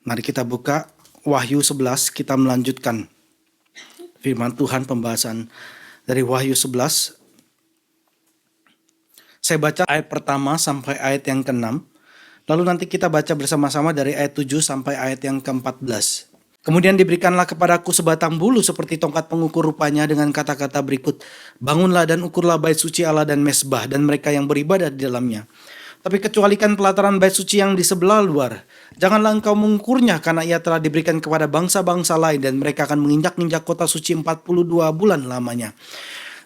Mari kita buka Wahyu 11, kita melanjutkan firman Tuhan, pembahasan dari Wahyu 11. Saya baca ayat pertama sampai ayat yang ke-6. Lalu nanti kita baca bersama-sama dari ayat 7 sampai ayat yang ke-14. Kemudian diberikanlah kepadaku sebatang bulu seperti tongkat pengukur rupanya dengan kata-kata berikut. Bangunlah dan ukurlah bait suci Allah dan mesbah dan mereka yang beribadah di dalamnya. Tapi kecualikan pelataran bait suci yang di sebelah luar. Janganlah engkau mengukurnya karena ia telah diberikan kepada bangsa-bangsa lain dan mereka akan menginjak-injak kota suci 42 bulan lamanya.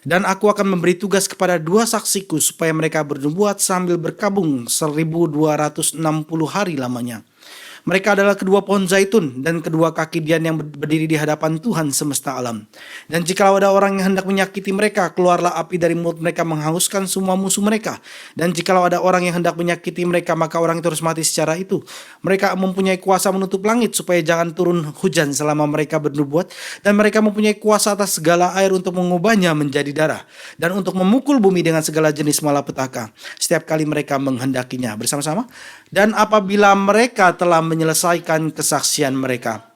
Dan aku akan memberi tugas kepada 2 saksiku supaya mereka bernubuat sambil berkabung 1260 hari lamanya. Mereka adalah kedua pohon zaitun dan kedua kaki dian yang berdiri di hadapan Tuhan semesta alam. Dan jikalau ada orang yang hendak menyakiti mereka, keluarlah api dari mulut mereka menghanguskan semua musuh mereka. Dan jikalau ada orang yang hendak menyakiti mereka, maka orang itu harus mati secara itu. Mereka mempunyai kuasa menutup langit supaya jangan turun hujan selama mereka bernubuat. Dan mereka mempunyai kuasa atas segala air untuk mengubahnya menjadi darah. Dan untuk memukul bumi dengan segala jenis malapetaka setiap kali mereka menghendakinya. Bersama-sama. Dan apabila mereka telah menyelesaikan kesaksian mereka,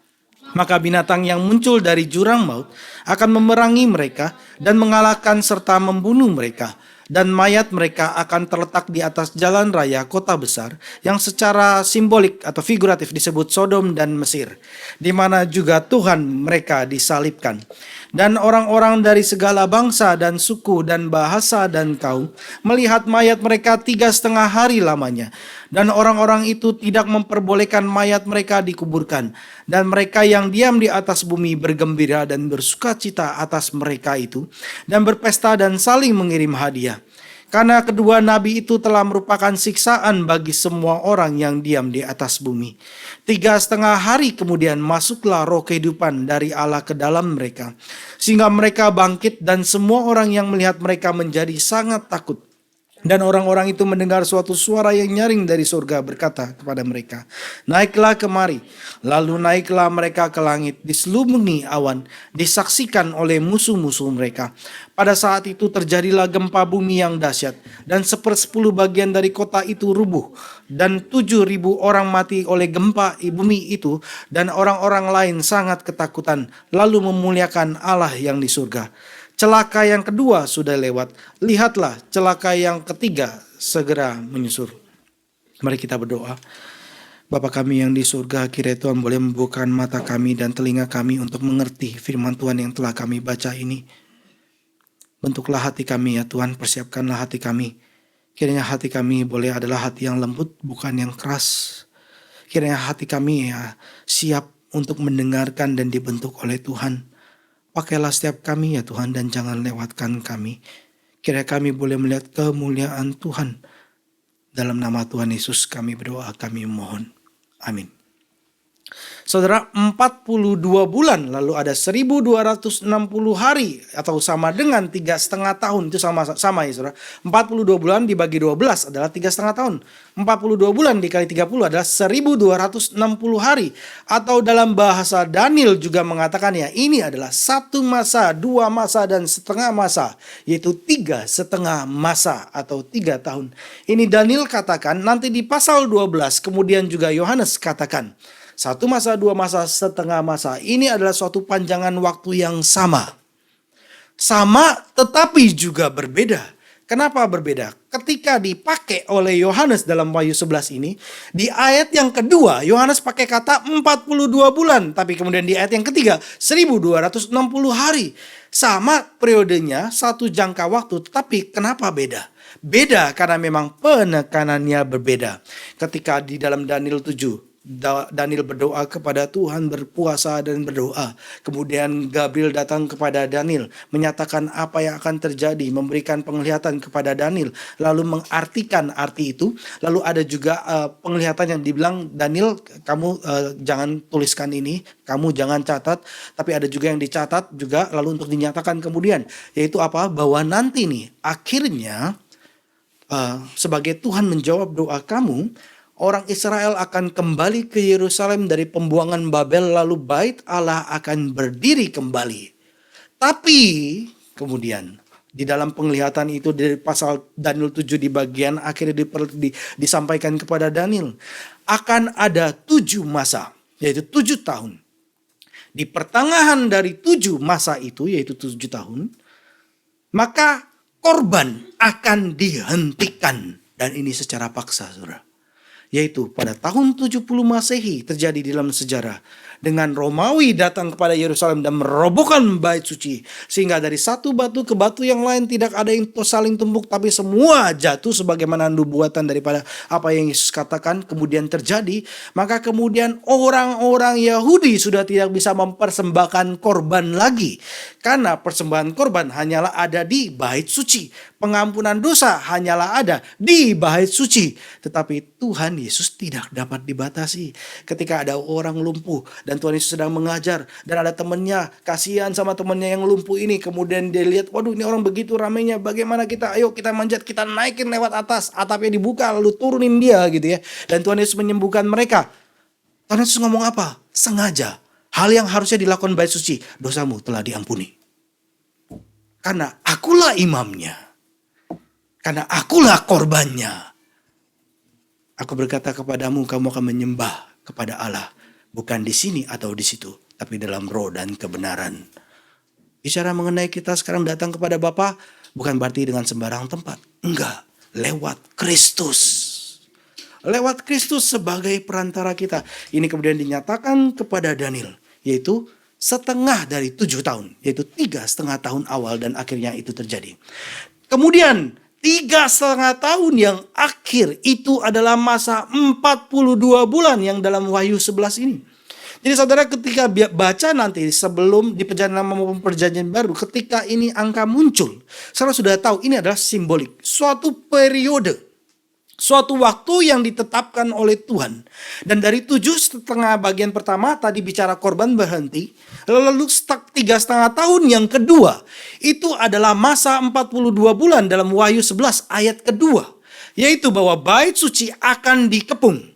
maka binatang yang muncul dari jurang maut akan memerangi mereka dan mengalahkan serta membunuh mereka. Dan mayat mereka akan terletak di atas jalan raya kota besar yang secara simbolik atau figuratif disebut Sodom dan Mesir, di mana juga Tuhan mereka disalibkan. Dan orang-orang dari segala bangsa dan suku dan bahasa dan kaum melihat mayat mereka 3,5 hari lamanya. Dan orang-orang itu tidak memperbolehkan mayat mereka dikuburkan. Dan mereka yang diam di atas bumi bergembira dan bersukacita atas mereka itu. Dan berpesta dan saling mengirim hadiah. Karena kedua nabi itu telah merupakan siksaan bagi semua orang yang diam di atas bumi. 3,5 hari kemudian masuklah roh kehidupan dari Allah ke dalam mereka. Sehingga mereka bangkit dan semua orang yang melihat mereka menjadi sangat takut. Dan orang-orang itu mendengar suatu suara yang nyaring dari surga berkata kepada mereka, naiklah kemari. Lalu naiklah mereka ke langit, diselubungi awan, disaksikan oleh musuh-musuh mereka. Pada saat itu terjadilah gempa bumi yang dahsyat, dan 1/10 bagian dari kota itu rubuh, dan 7.000 orang mati oleh gempa bumi itu, dan orang-orang lain sangat ketakutan, lalu memuliakan Allah yang di surga. Celaka yang kedua sudah lewat, lihatlah celaka yang ketiga segera menyusul. Mari kita berdoa. Bapa kami yang di surga, kiranya Tuhan boleh membukakan mata kami dan telinga kami untuk mengerti firman Tuhan yang telah kami baca ini. Bentuklah hati kami ya Tuhan, persiapkanlah hati kami. Kiranya hati kami boleh adalah hati yang lembut, bukan yang keras. Kiranya hati kami ya siap untuk mendengarkan dan dibentuk oleh Tuhan. Pakailah setiap kami ya Tuhan dan jangan lewatkan kami. Kiranya kami boleh melihat kemuliaan Tuhan. Dalam nama Tuhan Yesus kami berdoa, kami mohon. Amin. Saudara, 42 bulan lalu ada 1260 hari atau sama dengan 3,5 tahun. Itu sama ya saudara. 42 bulan dibagi 12 adalah 3,5 tahun. 42 bulan dikali 30 adalah 1260 hari. Atau dalam bahasa Daniel juga mengatakan ya, ini adalah 1 masa, 2 masa dan setengah masa. Yaitu 3,5 masa atau 3 tahun. Ini Daniel katakan, nanti di pasal 12 kemudian juga Yohanes katakan. 1 masa, 2 masa, setengah masa. Ini adalah suatu panjangan waktu yang sama. Sama tetapi juga berbeda. Kenapa berbeda? Ketika dipakai oleh Yohanes dalam Wahyu 11 ini, di ayat yang kedua Yohanes pakai kata 42 bulan. Tapi kemudian di ayat yang ketiga 1260 hari. Sama periodenya, satu jangka waktu, tetapi kenapa beda? Beda karena memang penekanannya berbeda. Ketika di dalam Daniel 7, Daniel berdoa kepada Tuhan, berpuasa dan berdoa. Kemudian Gabriel datang kepada Daniel, menyatakan apa yang akan terjadi, memberikan penglihatan kepada Daniel, lalu mengartikan arti itu. Lalu ada juga penglihatan yang dibilang, Daniel kamu jangan tuliskan ini, kamu jangan catat. Tapi ada juga yang dicatat juga, lalu untuk dinyatakan kemudian, yaitu apa? Bahwa nanti nih akhirnya sebagai Tuhan menjawab doa kamu, orang Israel akan kembali ke Yerusalem dari pembuangan Babel, lalu bait Allah akan berdiri kembali. Tapi kemudian di dalam penglihatan itu dari pasal Daniel 7 di bagian akhirnya disampaikan kepada Daniel, akan ada 7 masa. yaitu 7 tahun. Di pertengahan dari 7 masa itu, yaitu 7 tahun, maka korban akan dihentikan. Dan ini secara paksa, saudara. Yaitu pada tahun 70 Masehi terjadi di dalam sejarah. Dengan Romawi datang kepada Yerusalem dan merobohkan bait suci. Sehingga dari satu batu ke batu yang lain tidak ada yang saling tumpuk. Tapi semua jatuh sebagaimana nubuatan daripada apa yang Yesus katakan. Kemudian terjadi. Maka kemudian orang-orang Yahudi sudah tidak bisa mempersembahkan korban lagi. Karena persembahan korban hanyalah ada di bait suci. Pengampunan dosa hanyalah ada di bait suci. Tetapi Tuhan Yesus tidak dapat dibatasi. Ketika ada orang lumpuh dan Tuhan Yesus sedang mengajar dan ada temannya, kasihan sama temannya yang lumpuh ini, kemudian dia lihat, waduh ini orang begitu ramainya, bagaimana kita, ayo kita manjat, kita naikin lewat atas, atapnya dibuka lalu turunin dia gitu ya. Dan Tuhan Yesus menyembuhkan mereka. Tuhan Yesus ngomong apa? Sengaja. Hal yang harusnya dilakukan bait suci, dosamu telah diampuni. Karena akulah imamnya. Karena akulah korbannya. Aku berkata kepadamu, kamu akan menyembah kepada Allah. Bukan di sini atau di situ, tapi dalam roh dan kebenaran. Bicara mengenai kita sekarang datang kepada Bapa, bukan berarti dengan sembarang tempat. Enggak, lewat Kristus. Lewat Kristus sebagai perantara kita. Ini kemudian dinyatakan kepada Daniel, yaitu setengah dari 7 tahun, yaitu 3,5 tahun awal dan akhirnya itu terjadi. Kemudian 3,5 tahun yang akhir itu adalah masa 42 bulan yang dalam Wahyu 11 ini. Jadi saudara ketika baca nanti sebelum di perjanjian lama maupun perjanjian baru, ketika ini angka muncul, saudara sudah tahu ini adalah simbolik. Suatu periode, suatu waktu yang ditetapkan oleh Tuhan. Dan dari 7,5 bagian pertama tadi bicara korban berhenti. Lalu 3,5 tahun yang kedua. Itu adalah masa 42 bulan dalam Wahyu 11 ayat kedua. Yaitu bahwa bait suci akan dikepung.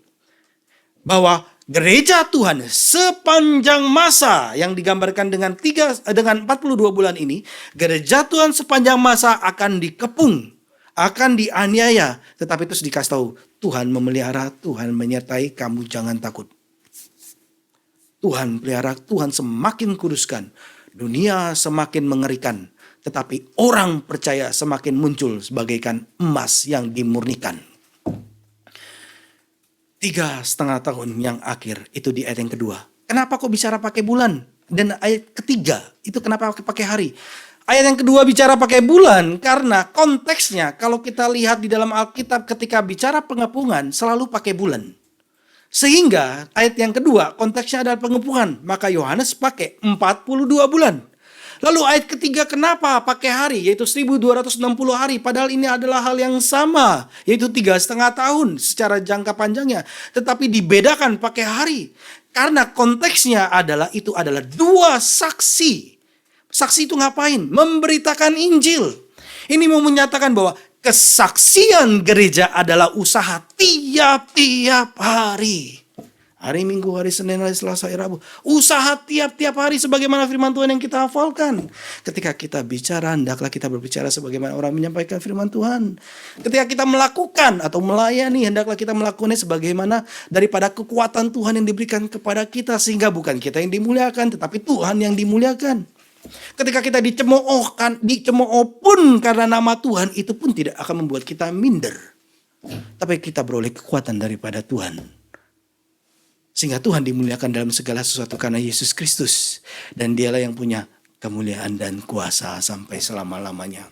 Bahwa gereja Tuhan sepanjang masa yang digambarkan dengan 42 bulan ini. Gereja Tuhan sepanjang masa akan dikepung. Akan dianiaya. Tetapi terus dikasih tahu, Tuhan memelihara, Tuhan menyertai, kamu jangan takut. Tuhan pelihara, Tuhan semakin kuduskan. Dunia semakin mengerikan. Tetapi orang percaya semakin muncul sebagaikan emas yang dimurnikan. 3,5 tahun yang akhir itu di ayat yang kedua. Kenapa kok bicara pakai bulan? Dan ayat ketiga itu kenapa pakai hari? Ayat yang kedua bicara pakai bulan karena konteksnya kalau kita lihat di dalam Alkitab ketika bicara pengepungan selalu pakai bulan. Sehingga ayat yang kedua konteksnya adalah pengepungan. Maka Yohanes pakai 42 bulan. Lalu ayat ketiga kenapa pakai hari yaitu 1260 hari. Padahal ini adalah hal yang sama yaitu 3,5 tahun secara jangka panjangnya. Tetapi dibedakan pakai hari. Karena konteksnya adalah itu adalah 2 saksi. Saksi itu ngapain? Memberitakan Injil. Ini mau menyatakan bahwa kesaksian gereja adalah usaha tiap-tiap hari. Hari Minggu, hari Senin, hari Selasa, hari Rabu. Usaha tiap-tiap hari sebagaimana firman Tuhan yang kita hafalkan. Ketika kita bicara, hendaklah kita berbicara sebagaimana orang menyampaikan firman Tuhan. Ketika kita melakukan atau melayani, hendaklah kita melakukannya sebagaimana daripada kekuatan Tuhan yang diberikan kepada kita. Sehingga bukan kita yang dimuliakan, tetapi Tuhan yang dimuliakan. Ketika kita dicemooh pun karena nama Tuhan, itu pun tidak akan membuat kita minder. Tapi kita beroleh kekuatan daripada Tuhan. Sehingga Tuhan dimuliakan dalam segala sesuatu karena Yesus Kristus. Dan dialah yang punya kemuliaan dan kuasa sampai selama-lamanya.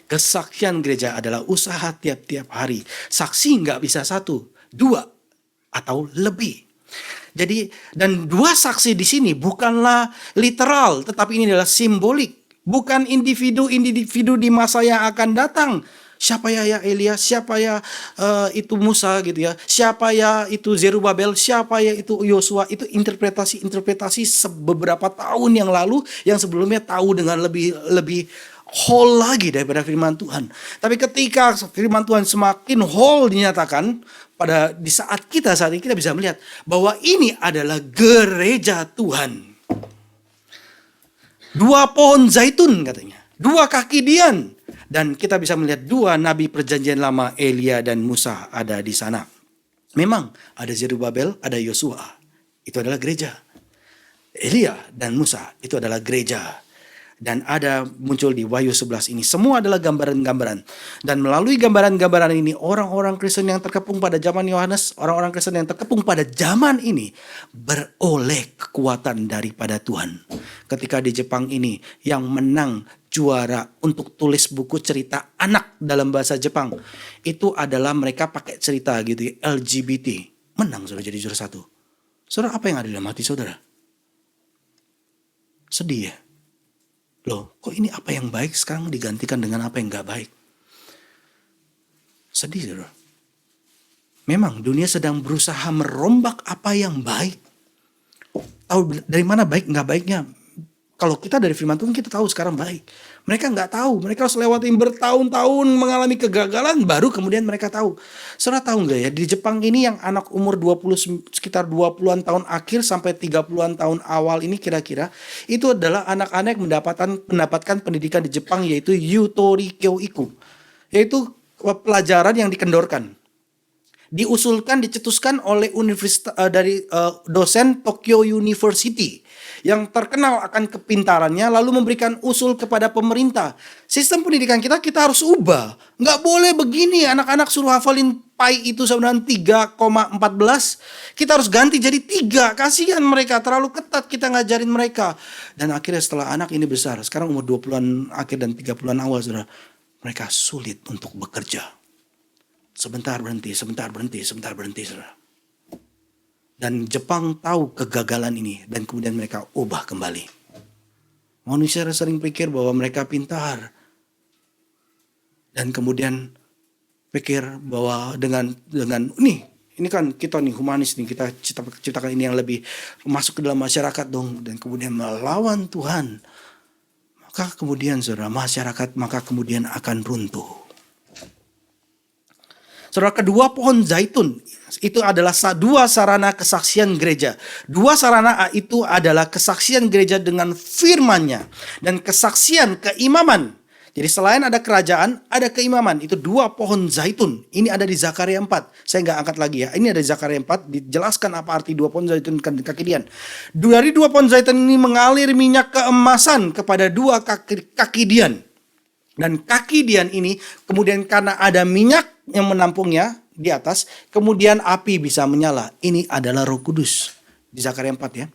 Kesaksian gereja adalah usaha tiap-tiap hari. Saksi nggak bisa 1, 2, atau lebih. Jadi dan 2 saksi di sini bukanlah literal, tetapi ini adalah simbolik. Bukan individu di masa yang akan datang. Siapa ya Elia, siapa ya itu Musa gitu ya. Siapa ya itu Zerubabel, siapa ya itu Yosua. Itu interpretasi beberapa tahun yang lalu yang sebelumnya tahu dengan lebih whole lagi daripada firman Tuhan. Tapi ketika firman Tuhan semakin whole dinyatakan di saat ini kita bisa melihat bahwa ini adalah gereja Tuhan. 2 pohon zaitun katanya, 2 kaki dian. Dan kita bisa melihat 2 nabi perjanjian lama Elia dan Musa ada di sana. Memang ada Zerubabel, ada Yosua. itu adalah gereja. Elia dan Musa itu adalah gereja. Dan ada muncul di Wahyu 11 ini. Semua adalah gambaran-gambaran. Dan melalui gambaran-gambaran ini, orang-orang Kristen yang terkepung pada zaman Yohanes, orang-orang Kristen yang terkepung pada zaman ini, beroleh kekuatan daripada Tuhan. Ketika di Jepang ini, yang menang juara untuk tulis buku cerita anak dalam bahasa Jepang, itu adalah mereka pakai cerita gitu ya, LGBT. Menang sudah jadi juara 1. Saudara, apa yang ada dalam hati saudara? Sedih ya? Loh, kok ini apa yang baik sekarang digantikan dengan apa yang gak baik? Sedih, saudara. Memang dunia sedang berusaha merombak apa yang baik. Tahu dari mana baik gak baiknya? Kalau kita dari firman Tuhan kita tahu sekarang baik. Mereka nggak tahu. Mereka harus lewatin bertahun-tahun mengalami kegagalan baru kemudian mereka tahu. Saudara tahu nggak ya, di Jepang ini yang anak umur 20 sekitar 20-an tahun akhir sampai 30-an tahun awal ini kira-kira itu adalah anak-anak yang mendapatkan pendidikan di Jepang yaitu Yutori Kyoiku. Yaitu pelajaran yang dikendorkan. Diusulkan, dicetuskan oleh universitas dari dosen Tokyo University yang terkenal akan kepintarannya lalu memberikan usul kepada pemerintah. Sistem pendidikan kita harus ubah. Nggak boleh begini anak-anak suruh hafalin pi itu sebenarnya 3,14. Kita harus ganti jadi 3. Kasihan mereka, terlalu ketat kita ngajarin mereka. Dan akhirnya setelah anak ini besar, sekarang umur 20-an akhir dan 30-an awal, saudara, mereka sulit untuk bekerja. Sebentar berhenti, saudara. Dan Jepang tahu kegagalan ini dan kemudian mereka ubah kembali. Manusia sering pikir bahwa mereka pintar. Dan kemudian pikir bahwa dengan ini kan kita nih humanis nih, kita ciptakan ini yang lebih masuk ke dalam masyarakat dong, dan kemudian melawan Tuhan. Maka kemudian saudara, masyarakat maka kemudian akan runtuh. Saudara, kedua pohon zaitun itu adalah 2 sarana kesaksian gereja. 2 sarana itu adalah kesaksian gereja dengan firman-Nya dan kesaksian keimaman. Jadi selain ada kerajaan, ada keimaman. Itu 2 pohon zaitun. Ini ada di Zakaria 4. Saya nggak angkat lagi ya. Ini ada di Zakaria 4. Dijelaskan apa arti 2 pohon zaitun kaki dian. Dari 2 pohon zaitun ini mengalir minyak keemasan kepada 2 kaki dian. Dan kaki dian ini kemudian karena ada minyak yang menampungnya di atas, kemudian api bisa menyala. Ini adalah Roh Kudus di Zakaria 4 ya.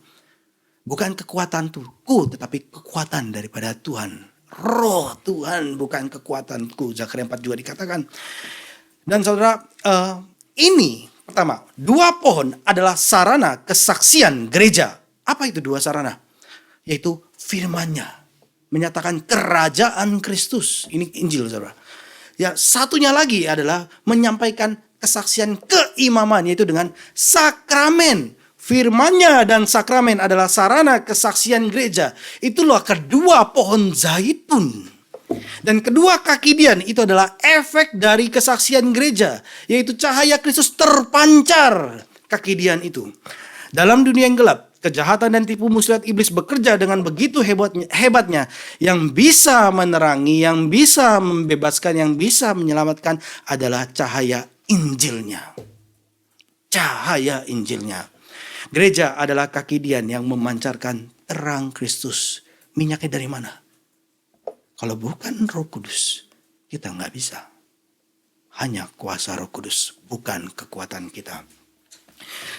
Bukan kekuatanku, tetapi kekuatan daripada Tuhan. Roh Tuhan, bukan kekuatanku. Zakaria 4 juga dikatakan. Dan saudara, ini pertama, 2 pohon adalah sarana kesaksian gereja. Apa itu 2 sarana? Yaitu firman-Nya. Menyatakan kerajaan Kristus. Ini Injil, saudara. Ya, satunya lagi adalah menyampaikan kesaksian keimaman, yaitu dengan sakramen. Firman-Nya dan sakramen adalah sarana kesaksian gereja. Itulah kedua pohon zaitun. Dan kedua kaki dian itu adalah efek dari kesaksian gereja, yaitu cahaya Kristus terpancar kaki dian itu. Dalam dunia yang gelap, kejahatan dan tipu muslihat iblis bekerja dengan begitu hebatnya. Yang bisa menerangi, yang bisa membebaskan, yang bisa menyelamatkan adalah cahaya Injilnya. Cahaya Injilnya. Gereja adalah kaki dian yang memancarkan terang Kristus. Minyaknya dari mana? Kalau bukan Roh Kudus, kita nggak bisa. Hanya kuasa Roh Kudus, bukan kekuatan kita.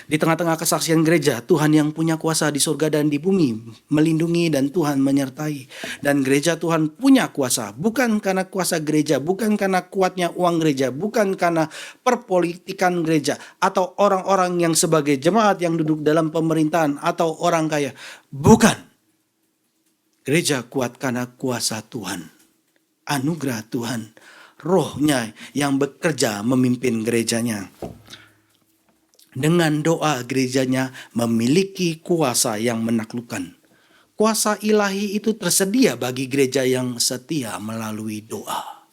Di tengah-tengah kesaksian gereja, Tuhan yang punya kuasa di surga dan di bumi melindungi dan Tuhan menyertai. Dan gereja Tuhan punya kuasa, bukan karena kuasa gereja, bukan karena kuatnya uang gereja, bukan karena perpolitikan gereja, atau orang-orang yang sebagai jemaat yang duduk dalam pemerintahan, atau orang kaya. Bukan. Gereja kuat karena kuasa Tuhan, anugerah Tuhan, Roh-Nya yang bekerja memimpin gerejanya. Dengan doa gerejanya memiliki kuasa yang menaklukkan. Kuasa ilahi itu tersedia bagi gereja yang setia melalui doa.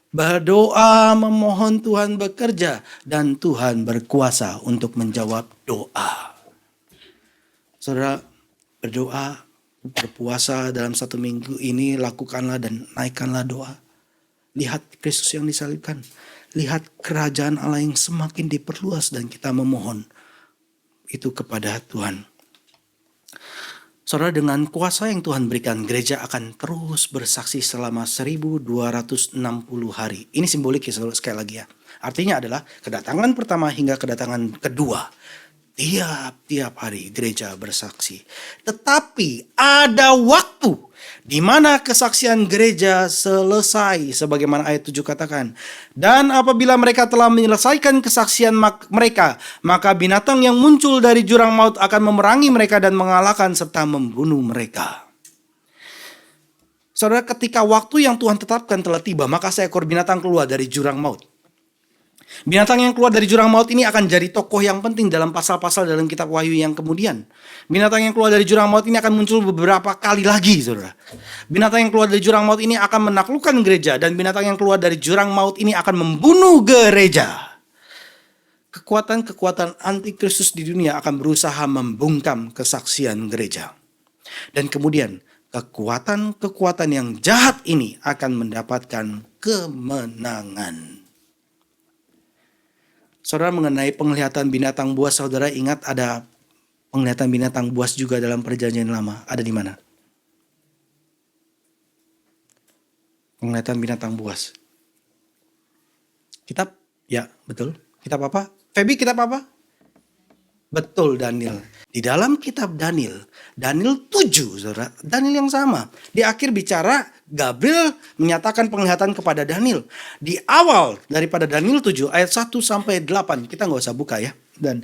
Berdoa memohon Tuhan bekerja dan Tuhan berkuasa untuk menjawab doa. Saudara, berdoa, berpuasa dalam 1 minggu ini, lakukanlah dan naikkanlah doa. Lihat Kristus yang disalibkan. Lihat kerajaan Allah yang semakin diperluas dan kita memohon. itu kepada Tuhan. Saudara, dengan kuasa yang Tuhan berikan, gereja akan terus bersaksi selama 1260 hari. Ini simbolik ya saudara, sekali lagi ya. Artinya adalah kedatangan pertama hingga kedatangan kedua. Tiap-tiap hari gereja bersaksi. Tetapi ada waktu di mana kesaksian gereja selesai, sebagaimana ayat 7 katakan. Dan apabila mereka telah menyelesaikan kesaksian mereka, maka binatang yang muncul dari jurang maut akan memerangi mereka dan mengalahkan serta membunuh mereka. Saudara, ketika waktu yang Tuhan tetapkan telah tiba, maka seekor binatang keluar dari jurang maut. Binatang yang keluar dari jurang maut ini akan jadi tokoh yang penting dalam pasal-pasal dalam kitab Wahyu yang kemudian. Binatang yang keluar dari jurang maut ini akan muncul beberapa kali lagi, saudara. Binatang yang keluar dari jurang maut ini akan menaklukkan gereja, dan binatang yang keluar dari jurang maut ini akan membunuh gereja. Kekuatan-kekuatan antikristus di dunia akan berusaha membungkam kesaksian gereja. Dan kemudian kekuatan-kekuatan yang jahat ini akan mendapatkan kemenangan. Saudara, mengenai penglihatan binatang buas, saudara ingat ada penglihatan binatang buas juga dalam Perjanjian Lama. Ada di mana? Penglihatan binatang buas. Kitab? Ya, betul. Kitab apa? Feby, kitab apa? Betul, Daniel. Di dalam kitab Daniel 7, saudara, Daniel yang sama. Di akhir bicara, Gabriel menyatakan penglihatan kepada Daniel. Di awal daripada Daniel 7, ayat 1 sampai 8, kita nggak usah buka ya. Dan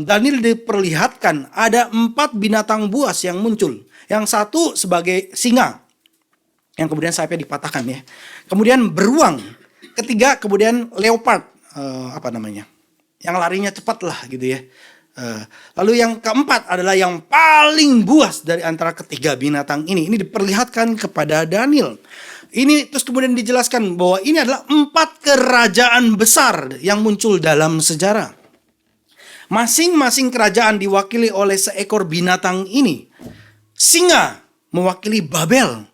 Daniel diperlihatkan ada 4 binatang buas yang muncul. Yang satu sebagai singa, yang kemudian sayapnya dipatahkan ya. Kemudian beruang. Ketiga kemudian leopard, yang larinya cepat lah gitu ya. Lalu yang keempat adalah yang paling buas dari antara ketiga binatang ini. Ini diperlihatkan kepada Daniel. Ini terus kemudian dijelaskan bahwa ini adalah 4 kerajaan besar yang muncul dalam sejarah. Masing-masing kerajaan diwakili oleh seekor binatang ini. Singa mewakili Babel.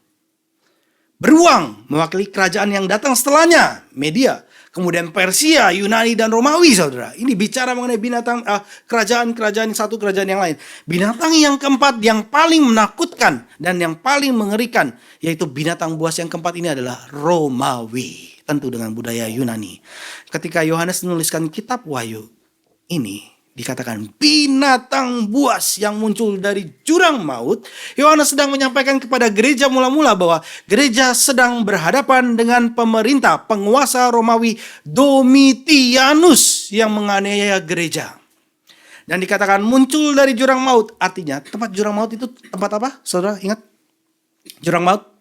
Beruang mewakili kerajaan yang datang setelahnya, Media. Kemudian Persia, Yunani, dan Romawi, saudara. Ini bicara mengenai binatang kerajaan-kerajaan satu kerajaan yang lain. Binatang yang keempat yang paling menakutkan dan yang paling mengerikan, yaitu binatang buas yang keempat ini adalah Romawi. Tentu dengan budaya Yunani. Ketika Yohanes menuliskan kitab Wahyu ini, dikatakan binatang buas yang muncul dari jurang maut. Yohanes sedang menyampaikan kepada gereja mula-mula bahwa gereja sedang berhadapan dengan pemerintah penguasa Romawi Domitianus yang menganiaya gereja. Dan dikatakan muncul dari jurang maut. Artinya tempat jurang maut itu tempat apa? Saudara ingat? Jurang maut.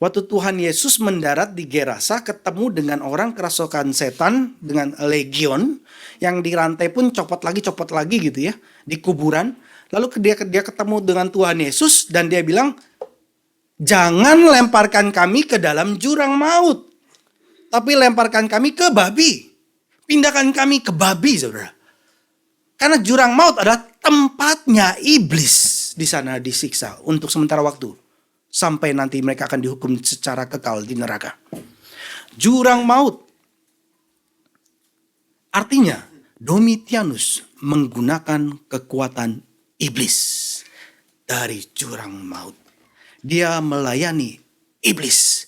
Waktu Tuhan Yesus mendarat di Gerasa, ketemu dengan orang kerasukan setan dengan legion, yang di rantai pun copot lagi gitu ya, di kuburan. Lalu dia ketemu dengan Tuhan Yesus dan dia bilang, jangan lemparkan kami ke dalam jurang maut, tapi lemparkan kami ke babi. Pindahkan kami ke babi, saudara. Karena jurang maut adalah tempatnya iblis, di sana disiksa untuk sementara waktu. Sampai nanti mereka akan dihukum secara kekal di neraka. Jurang maut. Artinya Domitianus menggunakan kekuatan iblis dari jurang maut. Dia melayani iblis.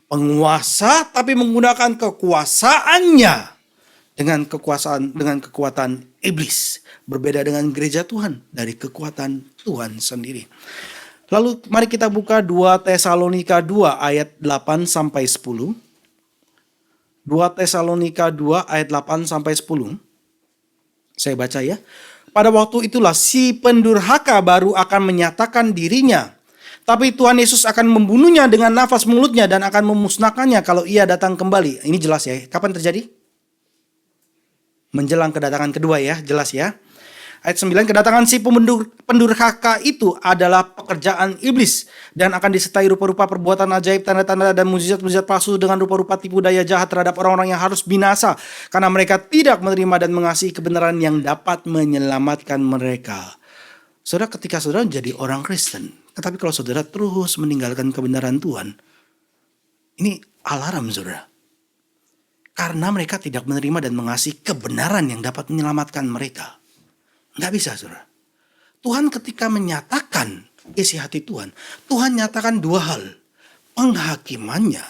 Penguasa tapi menggunakan kekuasaannya dengan kekuatan iblis. Berbeda dengan gereja Tuhan dari kekuatan Tuhan sendiri. Lalu mari kita buka 2 Tesalonika 2 ayat 8 sampai 10. 2 Tesalonika 2 ayat 8 sampai 10. Saya baca ya. Pada waktu itulah si pendurhaka baru akan menyatakan dirinya. Tapi Tuhan Yesus akan membunuhnya dengan nafas mulutnya dan akan memusnahkannya kalau ia datang kembali. Ini jelas ya. Kapan terjadi? Menjelang kedatangan kedua ya, jelas ya. Ayat 9, kedatangan si pendurhaka itu adalah pekerjaan iblis dan akan disertai rupa-rupa perbuatan ajaib, tanda-tanda dan mukjizat-mukjizat palsu dengan rupa-rupa tipu daya jahat terhadap orang-orang yang harus binasa karena mereka tidak menerima dan mengasihi kebenaran yang dapat menyelamatkan mereka. Saudara, ketika saudara menjadi orang Kristen, tetapi kalau saudara terus meninggalkan kebenaran Tuhan, ini alarm, saudara. karena mereka tidak menerima dan mengasihi kebenaran yang dapat menyelamatkan mereka. Nggak bisa, saudara. Tuhan ketika menyatakan isi hati Tuhan, Tuhan nyatakan dua hal. Penghakimannya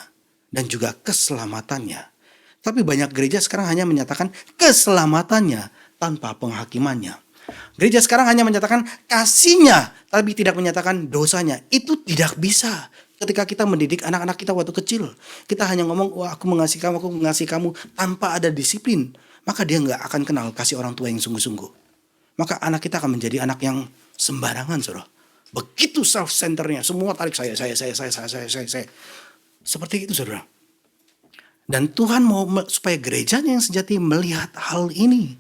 dan juga keselamatannya. Tapi banyak gereja sekarang hanya menyatakan keselamatannya tanpa penghakimannya. Gereja sekarang hanya menyatakan kasihnya, tapi tidak menyatakan dosanya. Itu tidak bisa. Ketika kita mendidik anak-anak kita waktu kecil, kita hanya ngomong, wah aku mengasihi kamu, tanpa ada disiplin. Maka dia nggak akan kenal kasih orang tua yang sungguh-sungguh. Maka anak kita akan menjadi anak yang sembarangan, saudara. Begitu self-centernya, semua tarik saya. Seperti itu, saudara. Dan Tuhan mau supaya gerejanya yang sejati melihat hal ini.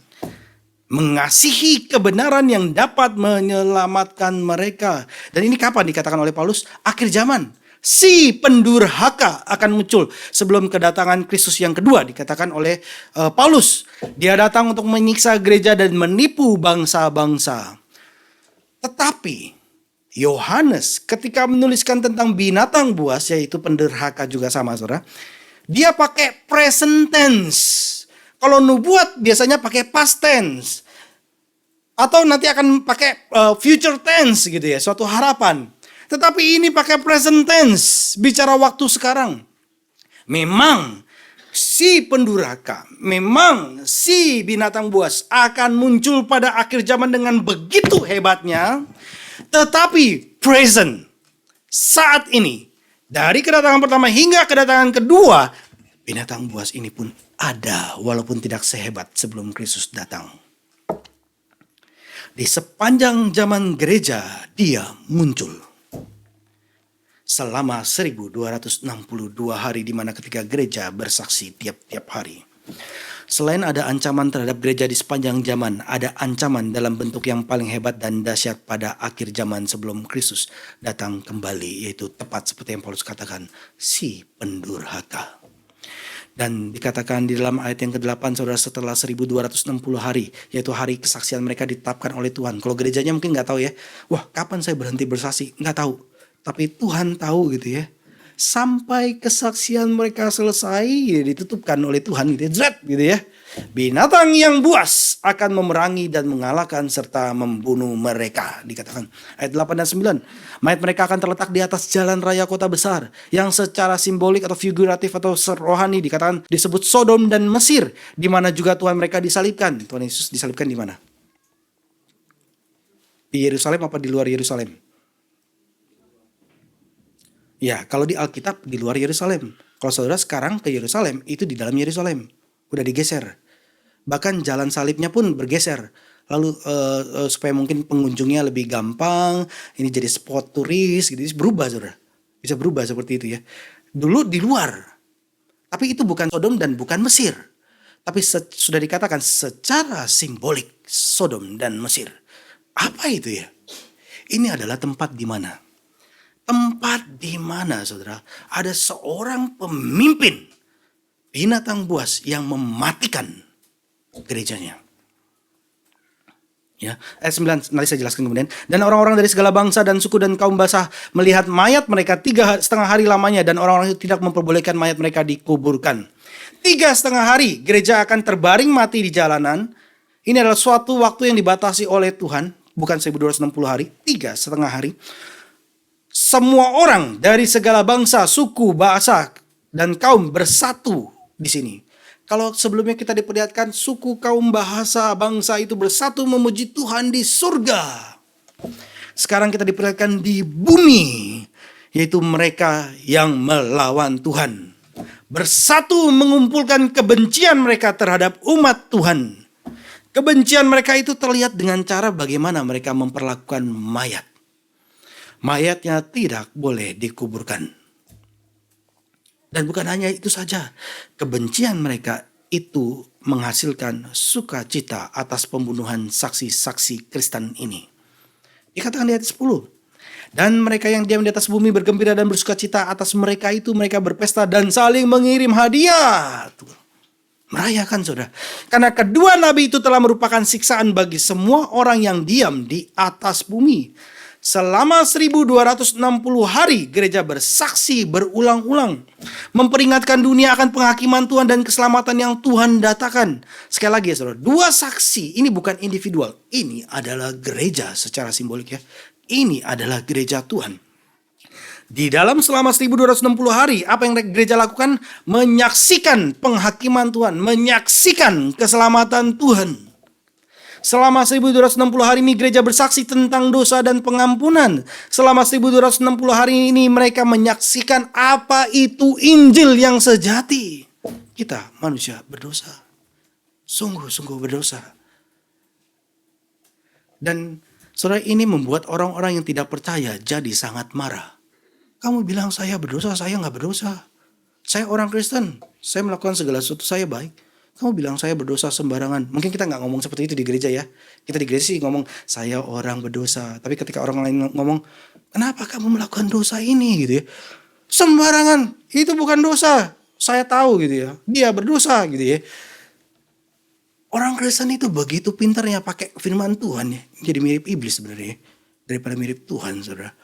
Mengasihi kebenaran yang dapat menyelamatkan mereka. Dan ini kapan dikatakan oleh Paulus? Akhir zaman. Si pendurhaka akan muncul sebelum kedatangan Kristus yang kedua, dikatakan oleh Paulus. Dia datang untuk menyiksa gereja dan menipu bangsa-bangsa. Tetapi Yohanes ketika menuliskan tentang binatang buas, yaitu pendurhaka juga sama, saudara, dia pakai present tense. Kalau nubuat biasanya pakai past tense. Atau nanti akan pakai future tense gitu ya, suatu harapan. Tetapi ini pakai present tense, bicara waktu sekarang. Memang si pendurhaka, memang si binatang buas akan muncul pada akhir zaman dengan begitu hebatnya. Tetapi present, saat ini, dari kedatangan pertama hingga kedatangan kedua, binatang buas ini pun ada walaupun tidak sehebat sebelum Kristus datang. Di sepanjang zaman gereja dia muncul. Selama 1262 hari di mana ketika gereja bersaksi tiap-tiap hari. Selain ada ancaman terhadap gereja di sepanjang zaman, ada ancaman dalam bentuk yang paling hebat dan dahsyat pada akhir zaman sebelum Kristus datang kembali, yaitu tepat seperti yang Paulus katakan, si pendurhaka. Dan dikatakan di dalam ayat yang ke-8, saudara, setelah 1260 hari, yaitu hari kesaksian mereka ditetapkan oleh Tuhan. Kalau gerejanya mungkin nggak tahu ya, wah kapan saya berhenti bersaksi, nggak tahu. Tapi Tuhan tahu gitu ya. Sampai kesaksian mereka selesai, ya, ditutupkan oleh Tuhan gitu ya. Binatang yang buas akan memerangi dan mengalahkan serta membunuh mereka, dikatakan ayat 8 dan 9. Mayat mereka akan terletak di atas jalan raya kota besar yang secara simbolik atau figuratif atau rohani dikatakan disebut Sodom dan Mesir, di mana juga Tuhan mereka disalibkan. Tuhan Yesus disalibkan di mana? Di Yerusalem apa di luar Yerusalem? Ya, kalau di Alkitab di luar Yerusalem. Kalau saudara sekarang ke Yerusalem, itu di dalam Yerusalem. Udah digeser. Bahkan jalan salibnya pun bergeser. Lalu supaya mungkin pengunjungnya lebih gampang, ini jadi spot turis gitu, berubah, saudara. Bisa berubah seperti itu ya. Dulu di luar. Tapi itu bukan Sodom dan bukan Mesir. Tapi sudah dikatakan secara simbolik Sodom dan Mesir. Apa itu ya? Ini adalah tempat di mana? Tempat di mana, saudara, ada seorang pemimpin binatang buas yang mematikan gerejanya. Ya, ayat 9, nanti saya jelaskan kemudian. Dan orang-orang dari segala bangsa dan suku dan kaum basah melihat mayat mereka 3,5 hari lamanya, dan orang-orang itu tidak memperbolehkan mayat mereka dikuburkan. 3,5 hari gereja akan terbaring mati di jalanan. Ini adalah suatu waktu yang dibatasi oleh Tuhan, bukan 1260 hari, 3,5 hari. Semua orang dari segala bangsa, suku, bahasa, dan kaum bersatu di sini. Kalau sebelumnya kita diperlihatkan suku, kaum, bahasa, bangsa itu bersatu memuji Tuhan di surga. Sekarang kita diperlihatkan di bumi, yaitu mereka yang melawan Tuhan. Bersatu mengumpulkan kebencian mereka terhadap umat Tuhan. Kebencian mereka itu terlihat dengan cara bagaimana mereka memperlakukan mayat. Mayatnya tidak boleh dikuburkan. Dan bukan hanya itu saja. Kebencian mereka itu menghasilkan sukacita atas pembunuhan saksi-saksi Kristen ini. Dikatakan di ayat 10. Dan mereka yang diam di atas bumi bergembira dan bersukacita atas mereka itu. Mereka berpesta dan saling mengirim hadiah. Merayakan, saudara. Karena kedua nabi itu telah merupakan siksaan bagi semua orang yang diam di atas bumi. Selama 1260 hari gereja bersaksi berulang-ulang memperingatkan dunia akan penghakiman Tuhan dan keselamatan yang Tuhan datangkan. Sekali lagi ya saudara, dua saksi ini bukan individual. Ini adalah gereja secara simbolik ya. Ini adalah gereja Tuhan. Di dalam selama 1260 hari, apa yang gereja lakukan? Menyaksikan penghakiman Tuhan, menyaksikan keselamatan Tuhan. Selama 1260 hari ini gereja bersaksi tentang dosa dan pengampunan. Selama 1260 hari ini mereka menyaksikan apa itu Injil yang sejati. Kita manusia berdosa. Sungguh-sungguh berdosa. Dan saudara, ini membuat orang-orang yang tidak percaya jadi sangat marah. Kamu bilang saya berdosa, saya nggak berdosa. Saya orang Kristen, saya melakukan segala sesuatu, saya baik. Kamu bilang saya berdosa sembarangan. Mungkin kita nggak ngomong seperti itu di gereja ya. Kita di gereja sih ngomong saya orang berdosa. Tapi ketika orang lain ngomong, kenapa kamu melakukan dosa ini gitu ya. Sembarangan, itu bukan dosa. Saya tahu gitu ya. Dia berdosa gitu ya. Orang Kristen itu begitu pintarnya pakai firman Tuhan ya. Jadi mirip iblis sebenarnya. Daripada mirip Tuhan saudara.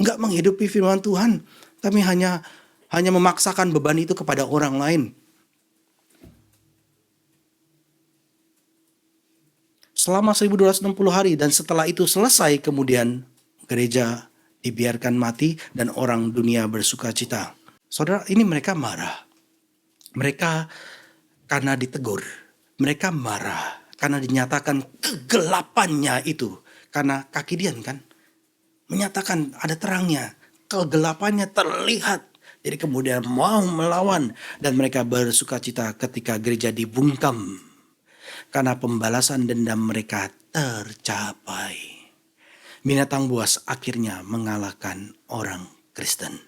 Nggak menghidupi firman Tuhan. Tapi hanya memaksakan beban itu kepada orang lain. Selama 1260 hari dan setelah itu selesai kemudian gereja dibiarkan mati dan orang dunia bersuka cita. Saudara, ini mereka marah. Mereka karena ditegur. Mereka marah karena dinyatakan kegelapannya itu. Karena kaki Dian kan menyatakan ada terangnya. Kegelapannya terlihat. Jadi kemudian mau melawan dan mereka bersuka cita ketika gereja dibungkam. Karena pembalasan dendam mereka tercapai. Binatang buas akhirnya mengalahkan orang Kristen.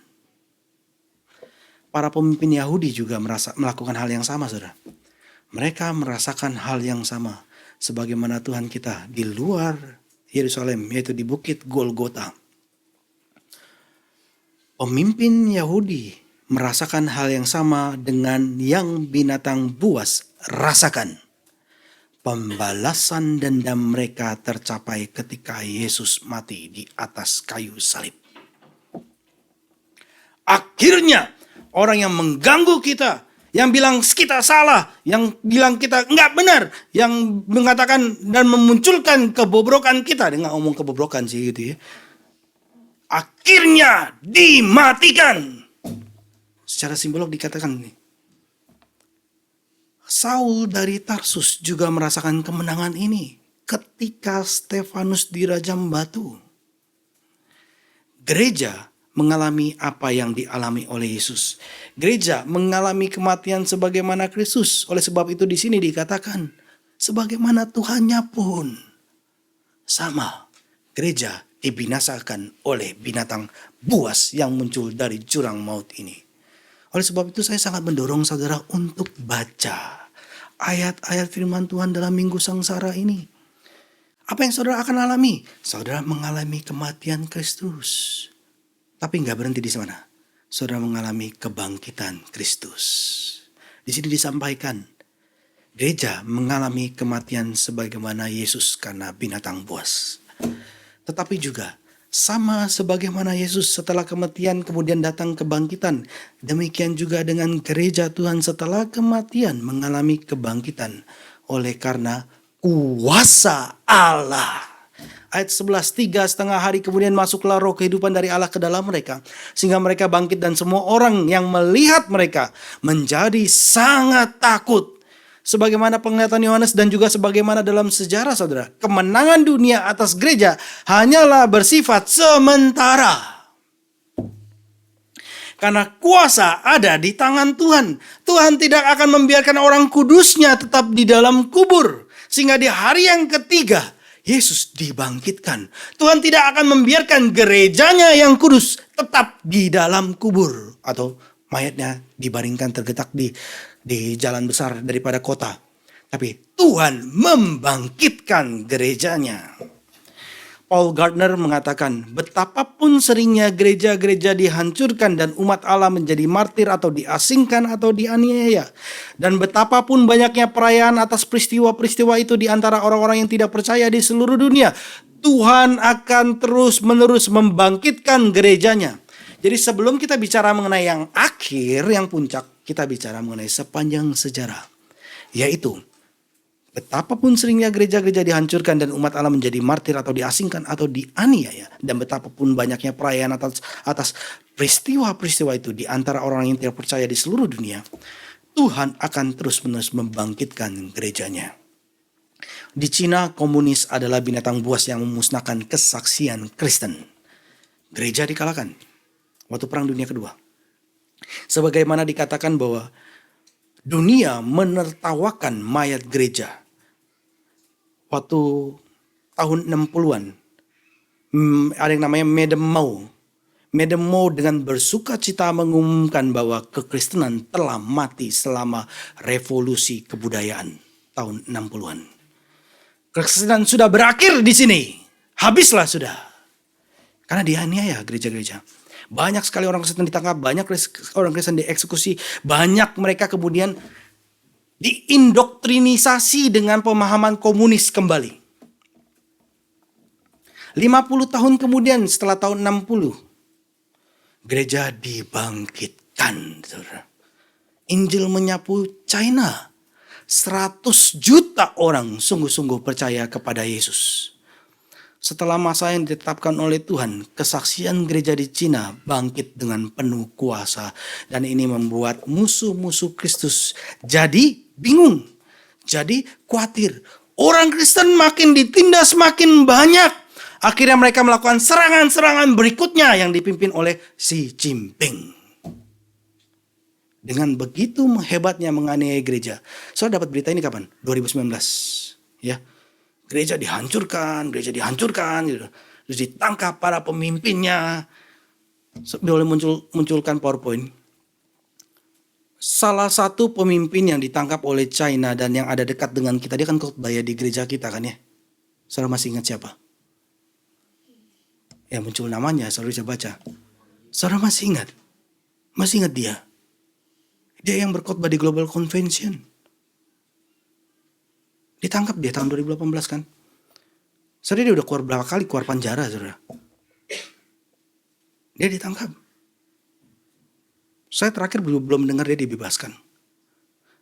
Para pemimpin Yahudi juga melakukan hal yang sama, saudara. Mereka merasakan hal yang sama. Sebagaimana Tuhan kita di luar Yerusalem, yaitu di Bukit Golgota. Pemimpin Yahudi merasakan hal yang sama dengan yang binatang buas rasakan. Pembalasan dendam mereka tercapai ketika Yesus mati di atas kayu salib. Akhirnya orang yang mengganggu kita, yang bilang kita salah, yang bilang kita enggak benar, yang mengatakan dan memunculkan kebobrokan kita, dengan ngomong kebobrokan sih gitu ya. Akhirnya dimatikan. Secara simbolik dikatakan nih. Saul dari Tarsus juga merasakan kemenangan ini ketika Stefanus dirajam batu. Gereja mengalami apa yang dialami oleh Yesus. Gereja mengalami kematian sebagaimana Kristus. Oleh sebab itu di sini dikatakan sebagaimana Tuhannya pun sama. Gereja dibinasakan oleh binatang buas yang muncul dari jurang maut ini. Oleh sebab itu saya sangat mendorong saudara untuk baca ayat-ayat firman Tuhan dalam minggu sengsara ini. Apa yang saudara akan alami? Saudara mengalami kematian Kristus. Tapi nggak berhenti di sana. Saudara mengalami kebangkitan Kristus. Di sini disampaikan, gereja mengalami kematian sebagaimana Yesus karena binatang buas. Tetapi juga sama sebagaimana Yesus setelah kematian kemudian datang kebangkitan. Demikian juga dengan gereja Tuhan setelah kematian mengalami kebangkitan. Oleh karena kuasa Allah. Ayat 11, 3,5 hari kemudian masuklah roh kehidupan dari Allah ke dalam mereka. Sehingga mereka bangkit dan semua orang yang melihat mereka menjadi sangat takut. Sebagaimana penglihatan Yohanes dan juga sebagaimana dalam sejarah saudara. Kemenangan dunia atas gereja hanyalah bersifat sementara. Karena kuasa ada di tangan Tuhan. Tuhan tidak akan membiarkan orang kudusnya tetap di dalam kubur. Sehingga di hari yang ketiga Yesus dibangkitkan. Tuhan tidak akan membiarkan gerejanya yang kudus tetap di dalam kubur. Atau mayatnya dibaringkan tergetak di jalan besar daripada kota. Tapi Tuhan membangkitkan gerejanya. Paul Gardner mengatakan, betapapun seringnya gereja-gereja dihancurkan dan umat Allah menjadi martir atau diasingkan atau dianiaya. Dan betapapun banyaknya perayaan atas peristiwa-peristiwa itu di antara orang-orang yang tidak percaya di seluruh dunia. Tuhan akan terus-menerus membangkitkan gerejanya. Jadi sebelum kita bicara mengenai yang akhir, yang puncak, kita bicara mengenai sepanjang sejarah. Yaitu, betapapun seringnya gereja-gereja dihancurkan dan umat Allah menjadi martir atau diasingkan atau dianiaya. Dan betapapun banyaknya perayaan atas peristiwa-peristiwa itu di antara orang yang tidak percaya di seluruh dunia. Tuhan akan terus-menerus membangkitkan gerejanya. Di Cina, komunis adalah binatang buas yang memusnahkan kesaksian Kristen. Gereja dikalahkan waktu Perang Dunia Kedua. Sebagaimana dikatakan bahwa dunia menertawakan mayat gereja. Waktu tahun 60-an, ada yang namanya Madame Mao. Madame Mao dengan bersuka cita mengumumkan bahwa kekristenan telah mati selama revolusi kebudayaan tahun 60-an. Kekristenan sudah berakhir di sini. Habislah sudah. Karena dianiaya gereja-gereja. Banyak sekali orang Kristen ditangkap, banyak orang Kristen dieksekusi, banyak mereka kemudian diindoktrinisasi dengan pemahaman komunis kembali. 50 tahun kemudian setelah tahun 60, gereja dibangkitkan. Injil menyapu China. 100 juta orang sungguh-sungguh percaya kepada Yesus. Setelah masa yang ditetapkan oleh Tuhan, kesaksian gereja di Cina bangkit dengan penuh kuasa. Dan ini membuat musuh-musuh Kristus jadi bingung. Jadi khawatir. Orang Kristen makin ditindas makin banyak. Akhirnya mereka melakukan serangan-serangan berikutnya yang dipimpin oleh Xi Jinping. Dengan begitu hebatnya menganiaya gereja. Saudara dapat berita ini kapan? 2019. Ya. Gereja dihancurkan gitu. Terus ditangkap para pemimpinnya. Boleh munculkan PowerPoint. Salah satu pemimpin yang ditangkap oleh China dan yang ada dekat dengan kita, dia kan khotbah di gereja kita kan ya. Saudara masih ingat siapa? Ya muncul namanya, saudara bisa baca. Saudara masih ingat? Masih ingat dia? Dia yang berkhotbah di Global Convention. Ditangkap dia tahun 2018 kan. Saudara dia udah keluar berapa kali keluar penjara saudara. Dia ditangkap. Saya terakhir belum dengar dia dibebaskan.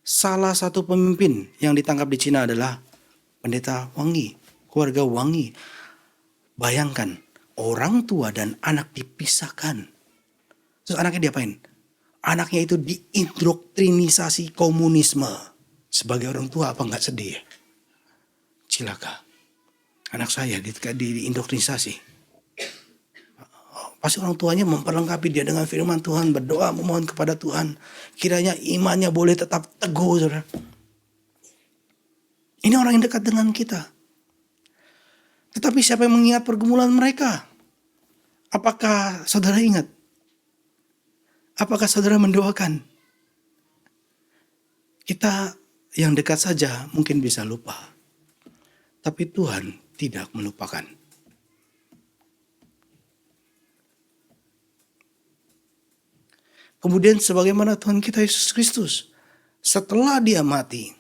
Salah satu pemimpin yang ditangkap di Cina adalah pendeta Wangi, keluarga Wangi. Bayangkan, orang tua dan anak dipisahkan. Terus anaknya diapain? Anaknya itu diindoktrinisasi komunisme. Sebagai orang tua apa nggak sedih? Cilaka. Anak saya diindoktrinisasi. Pasti orang tuanya memperlengkapi dia dengan firman Tuhan. Berdoa memohon kepada Tuhan. Kiranya imannya boleh tetap teguh. Saudara. Ini orang yang dekat dengan kita. Tetapi siapa yang mengingat pergumulan mereka? Apakah saudara ingat? Apakah saudara mendoakan? Kita yang dekat saja mungkin bisa lupa. Tapi Tuhan tidak melupakan. Kemudian sebagaimana Tuhan kita Yesus Kristus. Setelah dia mati,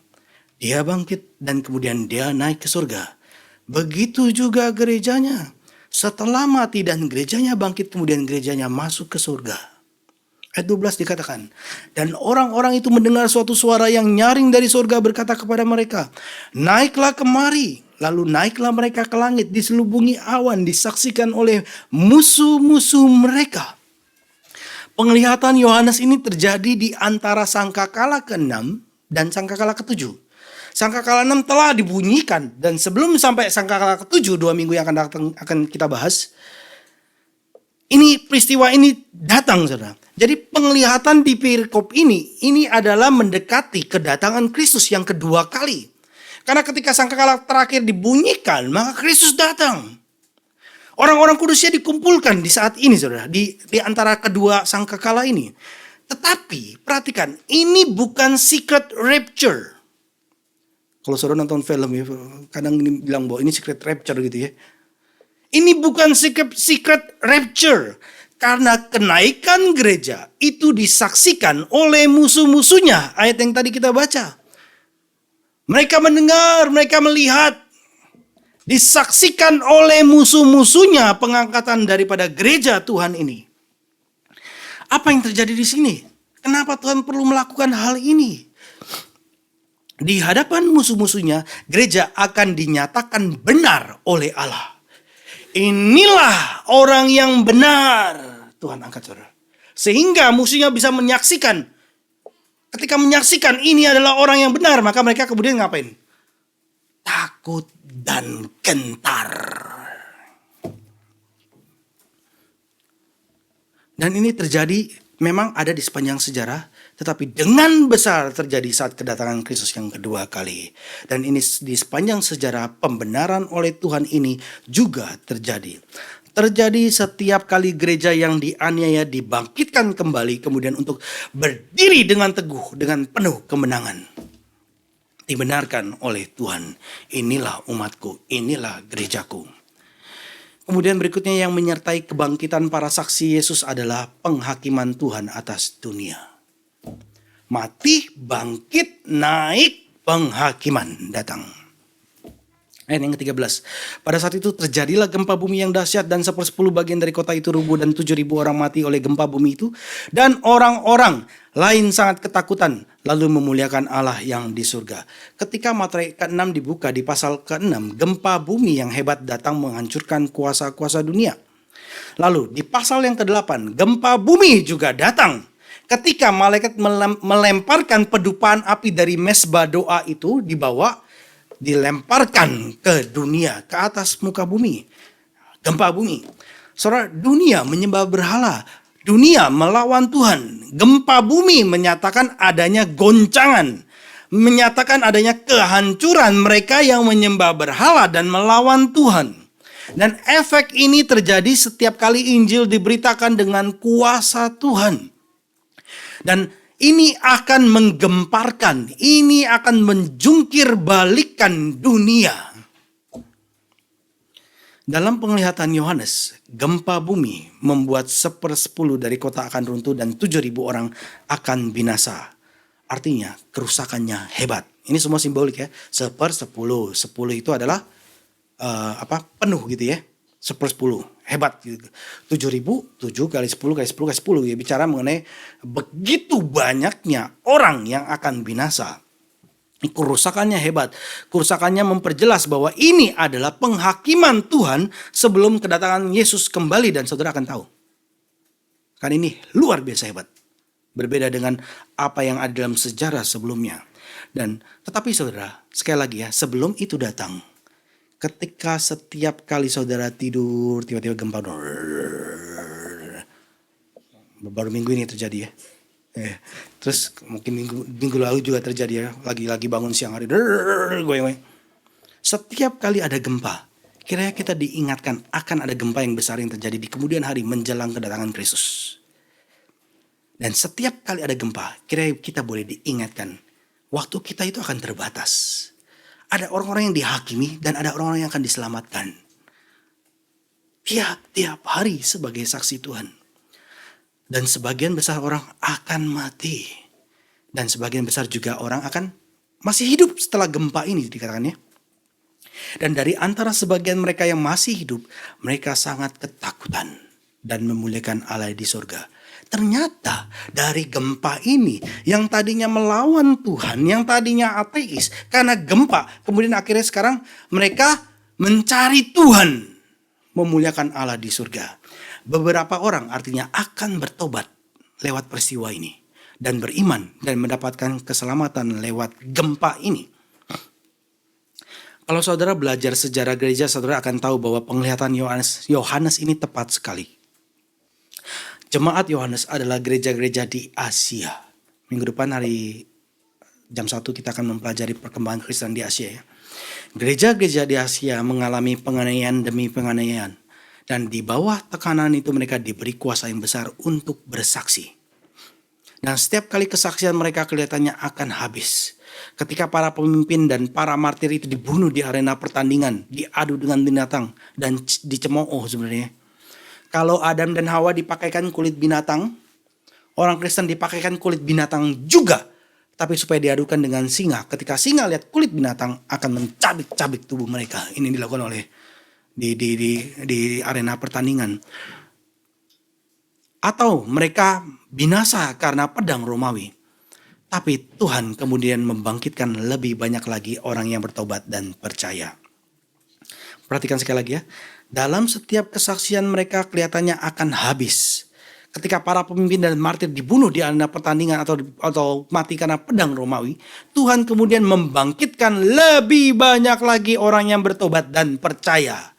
dia bangkit dan kemudian dia naik ke surga. Begitu juga gerejanya. Setelah mati dan gerejanya bangkit, kemudian gerejanya masuk ke surga. Ayat 12 dikatakan, dan orang-orang itu mendengar suatu suara yang nyaring dari surga berkata kepada mereka, naiklah kemari. Lalu naiklah mereka ke langit, diselubungi awan, disaksikan oleh musuh-musuh mereka. Penglihatan Yohanes ini terjadi di antara sangkakala ke-6 dan sangkakala ke-7. Sangkakala 6 telah dibunyikan, dan sebelum sampai sangkakala ke-7, 2 minggu yang akan kita bahas, peristiwa ini datang, saudara. Jadi penglihatan di perikop ini adalah mendekati kedatangan Kristus yang kedua kali. Karena ketika sangkakala terakhir dibunyikan, maka Kristus datang. Orang-orang kudusnya dikumpulkan di saat ini, saudara, di antara kedua sangkakala ini. Tetapi perhatikan, ini bukan secret rapture. Kalau saudara nonton film ya, kadang bilang bahwa ini secret rapture gitu ya. Ini bukan secret rapture. Karena kenaikan gereja itu disaksikan oleh musuh-musuhnya. Ayat yang tadi kita baca. Mereka mendengar, mereka melihat. disaksikan oleh musuh-musuhnya pengangkatan daripada gereja Tuhan ini. Apa yang terjadi di sini? Kenapa Tuhan perlu melakukan hal ini? Di hadapan musuh-musuhnya, gereja akan dinyatakan benar oleh Allah. Inilah orang yang benar. Tuhan angkat saudara. Sehingga musuhnya bisa menyaksikan. Ketika menyaksikan ini adalah orang yang benar, maka mereka kemudian ngapain? Takut dan gentar. Dan ini terjadi memang ada di sepanjang sejarah, tetapi dengan besar terjadi saat kedatangan Kristus yang kedua kali. Dan ini di sepanjang sejarah pembenaran oleh Tuhan ini juga terjadi. Terjadi setiap kali gereja yang dianiaya dibangkitkan kembali kemudian untuk berdiri dengan teguh, dengan penuh kemenangan. Dibenarkan oleh Tuhan. Inilah umatku, inilah gerejaku. Kemudian berikutnya yang menyertai kebangkitan para saksi Yesus adalah penghakiman Tuhan atas dunia. Mati, bangkit, naik, penghakiman datang. Ayat yang ke-13. Pada saat itu terjadilah gempa bumi yang dahsyat dan 1/10 bagian dari kota itu rubuh dan 7.000 orang mati oleh gempa bumi itu. Dan orang-orang lain sangat ketakutan lalu memuliakan Allah yang di surga. Ketika materai ke-6 dibuka di pasal ke-6, gempa bumi yang hebat datang menghancurkan kuasa-kuasa dunia. Lalu di pasal yang ke-8, gempa bumi juga datang. Ketika malaikat melemparkan pedupaan api dari mezbah doa itu dilemparkan ke dunia, ke atas muka bumi. Gempa bumi. Saudara, dunia menyembah berhala. Dunia melawan Tuhan. Gempa bumi menyatakan adanya goncangan. Menyatakan adanya kehancuran mereka yang menyembah berhala dan melawan Tuhan. Dan efek ini terjadi setiap kali Injil diberitakan dengan kuasa Tuhan. Dan ini akan menggemparkan, ini akan menjungkir balikan dunia. Dalam penglihatan Yohanes, gempa bumi membuat 1/10 dari kota akan runtuh dan 7.000 orang akan binasa. Artinya kerusakannya hebat. Ini semua simbolik ya. 1/10. 10 itu adalah penuh gitu ya. 1/10 hebat gitu. 7.000, 7 kali 10 kali 10 kali 10 ya, bicara mengenai begitu banyaknya orang yang akan binasa. Kerusakannya hebat. Kerusakannya memperjelas bahwa ini adalah penghakiman Tuhan sebelum kedatangan Yesus kembali, dan saudara akan tahu. Kan ini luar biasa hebat. Berbeda dengan apa yang ada dalam sejarah sebelumnya. Dan tetapi saudara, sekali lagi ya, sebelum itu datang, ketika setiap kali saudara tidur, tiba-tiba gempa. Baru minggu ini terjadi ya. Terus mungkin minggu lalu juga terjadi ya. Lagi bangun siang hari. Setiap kali ada gempa, kiranya kita diingatkan akan ada gempa yang besar yang terjadi di kemudian hari menjelang kedatangan Kristus. Dan setiap kali ada gempa, kiranya kita boleh diingatkan waktu kita itu akan terbatas. Ada orang-orang yang dihakimi dan ada orang-orang yang akan diselamatkan. Tiap hari sebagai saksi Tuhan. Dan sebagian besar orang akan mati. Dan sebagian besar juga orang akan masih hidup setelah gempa ini dikatakannya. Dan dari antara sebagian mereka yang masih hidup, mereka sangat ketakutan dan memuliakan Allah di surga. Ternyata dari gempa ini yang tadinya melawan Tuhan, yang tadinya ateis karena gempa, kemudian akhirnya sekarang mereka mencari Tuhan, memuliakan Allah di surga. Beberapa orang artinya akan bertobat lewat peristiwa ini dan beriman dan mendapatkan keselamatan lewat gempa ini. Kalau saudara belajar sejarah gereja, saudara akan tahu bahwa penglihatan Yohanes ini tepat sekali. Jemaat Yohanes adalah gereja-gereja di Asia. Minggu depan hari jam 1 kita akan mempelajari perkembangan Kristen di Asia ya. Gereja-gereja di Asia mengalami penganiayaan demi penganiayaan. Dan di bawah tekanan itu mereka diberi kuasa yang besar untuk bersaksi. Dan setiap kali kesaksian mereka kelihatannya akan habis. Ketika para pemimpin dan para martir itu dibunuh di arena pertandingan, diadu dengan binatang dan dicemooh sebenarnya. Kalau Adam dan Hawa dipakaikan kulit binatang, orang Kristen dipakaikan kulit binatang juga. tapi supaya diadukan dengan singa. Ketika singa lihat kulit binatang akan mencabik-cabik tubuh mereka. Ini dilakukan oleh di arena pertandingan. Atau mereka binasa karena pedang Romawi. Tapi Tuhan kemudian membangkitkan lebih banyak lagi orang yang bertobat dan percaya. Perhatikan sekali lagi ya. Dalam setiap kesaksian mereka kelihatannya akan habis. Ketika para pemimpin dan martir dibunuh di arena pertandingan atau mati karena pedang Romawi, Tuhan kemudian membangkitkan lebih banyak lagi orang yang bertobat dan percaya.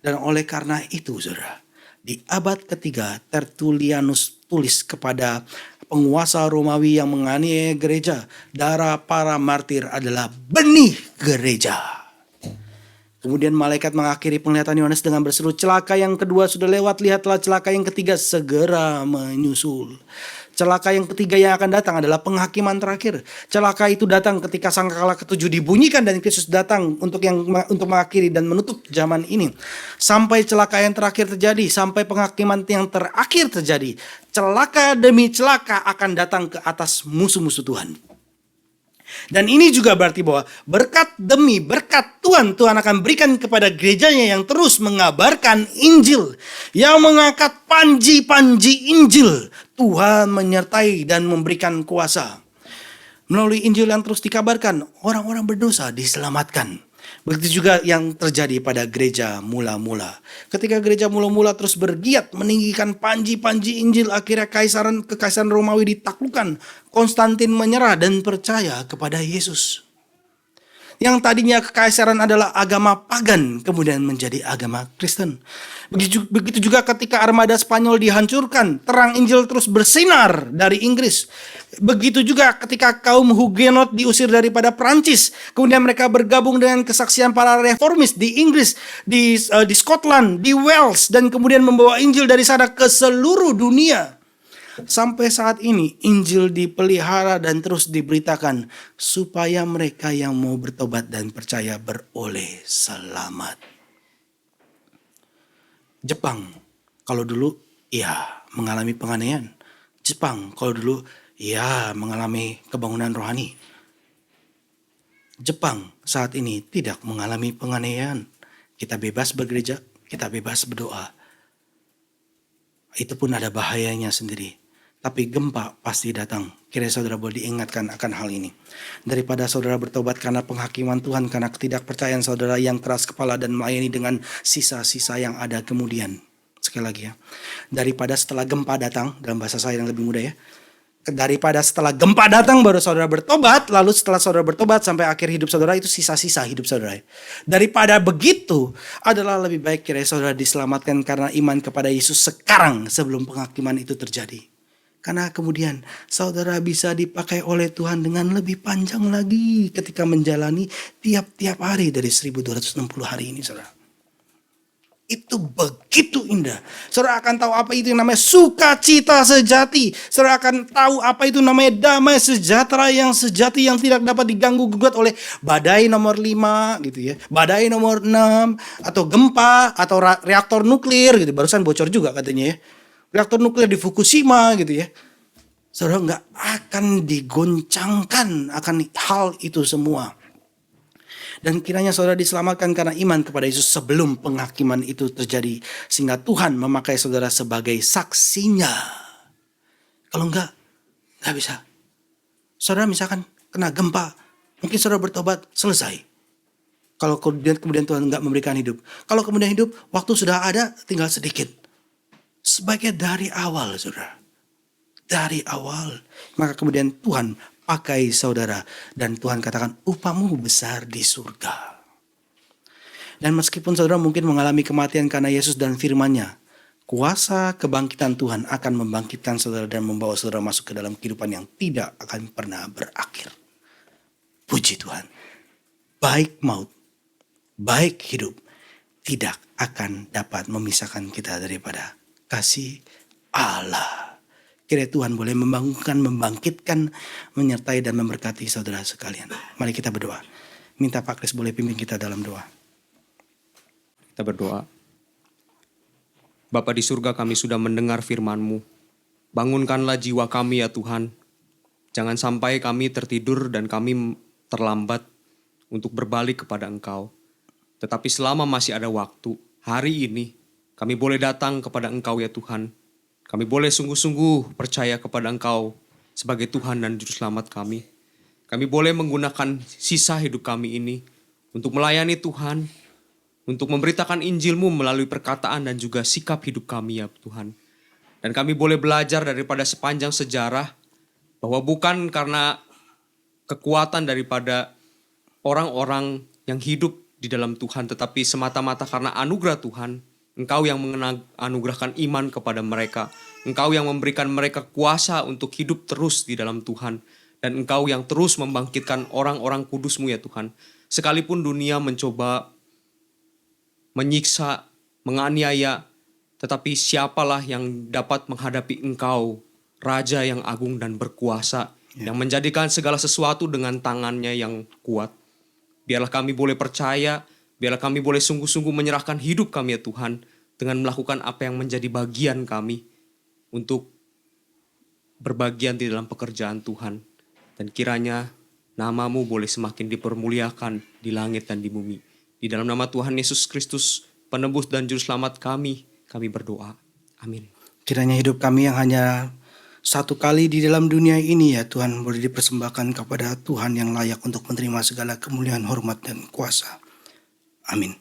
Dan oleh karena itu, saudara, di abad ketiga Tertullianus tulis kepada penguasa Romawi yang menganiaya gereja, darah para martir adalah benih gereja. Kemudian malaikat mengakhiri penglihatan Yohanes dengan berseru, celaka yang kedua sudah lewat, lihatlah celaka yang ketiga segera menyusul. Celaka yang ketiga yang akan datang adalah penghakiman terakhir. Celaka itu datang ketika sangkakala ketujuh dibunyikan dan Kristus datang untuk mengakhiri dan menutup zaman ini. Sampai celaka yang terakhir terjadi, sampai penghakiman yang terakhir terjadi. Celaka demi celaka akan datang ke atas musuh-musuh Tuhan. Dan ini juga berarti bahwa berkat demi berkat Tuhan akan berikan kepada gerejanya yang terus mengabarkan Injil, yang mengangkat panji-panji Injil. Tuhan menyertai dan memberikan kuasa. Melalui Injil yang terus dikabarkan, orang-orang berdosa diselamatkan. Begitu juga yang terjadi pada gereja mula-mula. Ketika gereja mula-mula terus bergiat meninggikan panji-panji Injil, akhirnya kekaisaran Romawi ditaklukkan. Konstantin menyerah dan percaya kepada Yesus. Yang tadinya kekaisaran adalah agama pagan, kemudian menjadi agama Kristen. Begitu juga ketika armada Spanyol dihancurkan, terang Injil terus bersinar dari Inggris. Begitu juga ketika kaum Huguenot diusir daripada Prancis, kemudian mereka bergabung dengan kesaksian para reformis di Inggris, di Scotland, di Wales, dan kemudian membawa Injil dari sana ke seluruh dunia. Sampai saat ini Injil dipelihara dan terus diberitakan supaya mereka yang mau bertobat dan percaya beroleh selamat. Jepang kalau dulu ya mengalami penganiayaan. Jepang kalau dulu ya mengalami kebangunan rohani. Jepang saat ini tidak mengalami penganiayaan. Kita bebas bergereja, kita bebas berdoa. Itu pun ada bahayanya sendiri. Tapi gempa pasti datang. Kira saudara boleh diingatkan akan hal ini. Daripada saudara bertobat karena penghakiman Tuhan, karena ketidakpercayaan saudara yang keras kepala dan melayani dengan sisa-sisa yang ada kemudian. Sekali lagi ya. Daripada setelah gempa datang, dalam bahasa saya yang lebih mudah ya. Daripada setelah gempa datang baru saudara bertobat, lalu setelah saudara bertobat sampai akhir hidup saudara itu sisa-sisa hidup saudara. Daripada begitu adalah lebih baik kira saudara diselamatkan karena iman kepada Yesus sekarang sebelum penghakiman itu terjadi. Karena kemudian saudara bisa dipakai oleh Tuhan dengan lebih panjang lagi ketika menjalani tiap-tiap hari dari 1260 hari ini saudara. Itu begitu indah. Saudara akan tahu apa itu yang namanya sukacita sejati. Saudara akan tahu apa itu namanya damai sejahtera yang sejati yang tidak dapat diganggu gugat oleh badai nomor 5 gitu ya. Badai nomor 6 atau gempa atau reaktor nuklir gitu. Barusan bocor juga katanya ya. Reaktor nuklir di Fukushima gitu ya. Saudara nggak akan digoncangkan akan hal itu semua. Dan kiranya saudara diselamatkan karena iman kepada Yesus sebelum penghakiman itu terjadi. Sehingga Tuhan memakai saudara sebagai saksinya. Kalau enggak bisa. Saudara misalkan kena gempa. Mungkin saudara bertobat, selesai. Kalau kemudian Tuhan enggak memberikan hidup. Kalau kemudian hidup, waktu sudah ada, tinggal sedikit. Sebaiknya dari awal saudara. Dari awal. Maka kemudian Tuhan pakai saudara. Dan Tuhan katakan upahmu besar di surga. Dan meskipun saudara mungkin mengalami kematian karena Yesus dan firman-Nya. Kuasa kebangkitan Tuhan akan membangkitkan saudara dan membawa saudara masuk ke dalam kehidupan yang tidak akan pernah berakhir. Puji Tuhan. Baik maut, baik hidup. Tidak akan dapat memisahkan kita daripada kasih Allah. Kiranya Tuhan boleh membangunkan, membangkitkan, menyertai dan memberkati saudara sekalian. Mari kita berdoa. Minta Pak Kris boleh pimpin kita dalam doa. Kita berdoa. Bapa di surga, kami sudah mendengar firman-Mu. Bangunkanlah jiwa kami ya Tuhan. Jangan sampai kami tertidur dan kami terlambat untuk berbalik kepada Engkau. Tetapi selama masih ada waktu, hari ini kami boleh datang kepada Engkau ya Tuhan. Kami boleh sungguh-sungguh percaya kepada Engkau sebagai Tuhan dan Juru Selamat kami. Kami boleh menggunakan sisa hidup kami ini untuk melayani Tuhan, untuk memberitakan Injil-Mu melalui perkataan dan juga sikap hidup kami ya Tuhan. Dan kami boleh belajar daripada sepanjang sejarah bahwa bukan karena kekuatan daripada orang-orang yang hidup di dalam Tuhan, tetapi semata-mata karena anugerah Tuhan. Engkau yang menganugerahkan iman kepada mereka. Engkau yang memberikan mereka kuasa untuk hidup terus di dalam Tuhan. Dan Engkau yang terus membangkitkan orang-orang kudus-Mu ya Tuhan. Sekalipun dunia mencoba menyiksa, menganiaya, tetapi siapalah yang dapat menghadapi Engkau, Raja yang agung dan berkuasa, yang menjadikan segala sesuatu dengan tangannya yang kuat. Biarlah kami boleh percaya, biarlah kami boleh sungguh-sungguh menyerahkan hidup kami ya Tuhan, dengan melakukan apa yang menjadi bagian kami untuk berbagian di dalam pekerjaan Tuhan. Dan kiranya nama-Mu boleh semakin dipermuliakan di langit dan di bumi. Di dalam nama Tuhan Yesus Kristus, penebus dan Juru Selamat kami berdoa. Amin. Kiranya hidup kami yang hanya satu kali di dalam dunia ini ya Tuhan boleh dipersembahkan kepada Tuhan yang layak untuk menerima segala kemuliaan, hormat, dan kuasa. Amin.